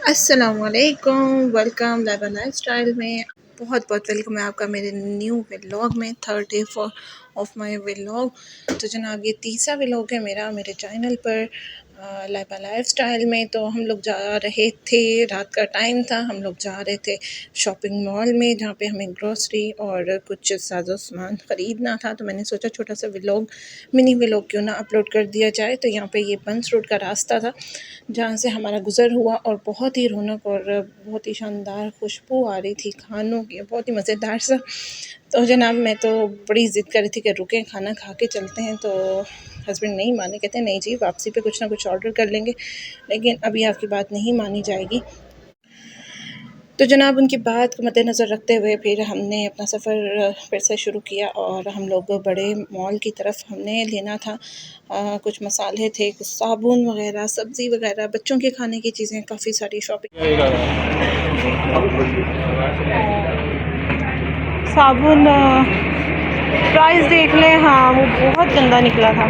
अस्सलामुअलैकुम, welcome live lifestyle में। बहुत बहुत वेलकम है आपका मेरे न्यू व्लॉग में, third day for of my vlog. तो जनाब ये तीसरा व्लॉग है मेरा मेरे चैनल पर लाइव लाइफस्टाइल में। तो हम लोग जा रहे थे, रात का टाइम था, हम लोग जा रहे थे शॉपिंग मॉल में जहाँ पे हमें ग्रोसरी और कुछ साजो सामान ख़रीदना था। तो मैंने सोचा छोटा सा व्लॉग, मिनी व्लॉग क्यों ना अपलोड कर दिया जाए। तो यहाँ पे ये बंस रोड का रास्ता था जहाँ से हमारा गुज़र हुआ और बहुत ही रौनक और बहुत ही शानदार खुशबू आ रही थी खानों की, बहुत ही मज़ेदार सा। तो जनाब मैं तो बड़ी ज़िद कर रही थी कि रुकें, खाना खा के चलते हैं। तो हस्बैंड नहीं माने, कहते हैं नहीं जी वापसी पे कुछ ना कुछ ऑर्डर कर लेंगे, लेकिन अभी आपकी बात नहीं मानी जाएगी। तो जनाब उनकी बात को मद्देनज़र रखते हुए फिर हमने अपना सफ़र फिर से शुरू किया और हम लोग बड़े मॉल की तरफ हमने लेना था। कुछ मसाले थे, कुछ साबुन वग़ैरह, सब्ज़ी वग़ैरह, बच्चों के खाने की चीज़ें, काफ़ी सारी शॉपिंग। साबुन प्राइस देख लें, हाँ वो बहुत गंदा निकला था।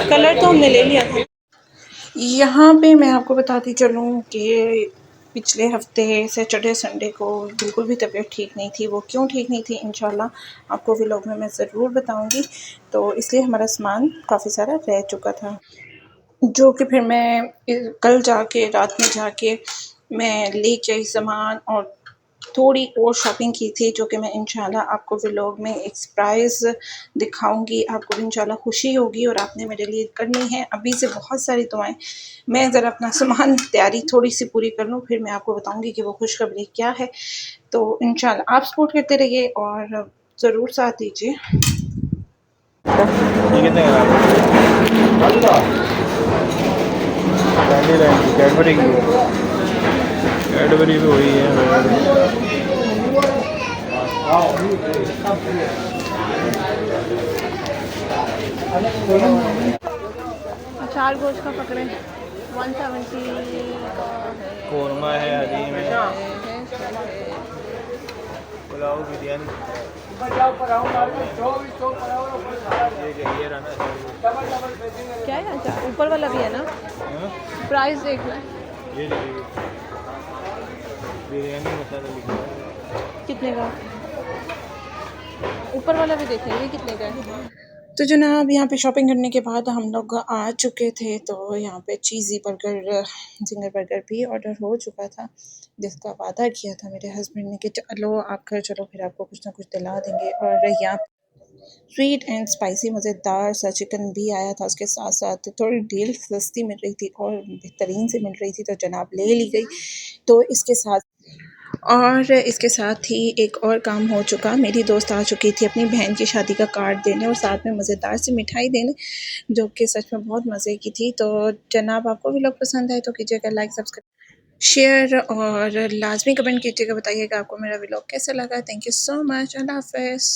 कलर तो हमने ले लिया था। यहाँ पे मैं आपको बताती चलूँ कि पिछले हफ़्ते सैटरडे संडे को बिल्कुल भी तबीयत ठीक नहीं थी। वो क्यों ठीक नहीं थी इंशाल्लाह आपको व्लॉग में मैं ज़रूर बताऊँगी। तो इसलिए हमारा सामान काफ़ी सारा रह चुका था, जो कि फिर मैं कल जाके रात में जाके मैं लेके आई सामान और थोड़ी और शॉपिंग की थी, जो कि मैं इंशाल्लाह आपको व्लॉग में एक सरप्राइज़ दिखाऊंगी। आपको भी इंशाल्लाह खुशी होगी और आपने मेरे लिए करनी है अभी से बहुत सारी दुआएं। मैं ज़रा अपना सामान तैयारी थोड़ी सी पूरी कर लूँ, फिर मैं आपको बताऊंगी कि वो खुशखबरी क्या है। तो इंशाल्लाह आप सपोर्ट करते रहिए और ज़रूर साथ दीजिए। कैडबरी भी हुई है। अचार गोश्त का पकड़े 170 का है, कौरमा है, हलीम है, पुलाव, बिरयानी। ये रहा ना। क्या है अचार? ऊपर वाला भी है ना? प्राइस देखना है ये बिरयानी मसाला लिखा है। कितने का। ऊपर वाला भी देखेंगे कितने का है। तो जनाब यहाँ पे शॉपिंग करने के बाद हम लोग आ चुके थे। तो यहाँ पे चीज़ी बर्गर, जिंगर बर्गर भी ऑर्डर हो चुका था, जिसका वादा किया था मेरे हस्बैंड ने कि चलो आप घर चलो, फिर आपको कुछ ना कुछ दिला देंगे। और यहाँ स्वीट एंड स्पाइसी मज़ेदार सा चिकन भी आया था उसके साथ साथ। थोड़ी डील सस्ती मिल रही थी और बेहतरीन से मिल रही थी, तो जनाब ले ली गई। तो इसके साथ ही एक और काम हो चुका, मेरी दोस्त आ चुकी थी अपनी बहन की शादी का कार्ड देने और साथ में मज़ेदार सी मिठाई देने, जो कि सच में बहुत मज़े की थी। तो जनाब आपको भी लोग पसंद आए तो कीजिएगा लाइक, सब्सक्राइब, शेयर और लाजमी कमेंट कीजिएगा, बताइएगा आपको मेरा व्लॉग कैसा लगा। थैंक यू सो मच, अल्लाह हाफ़िज़।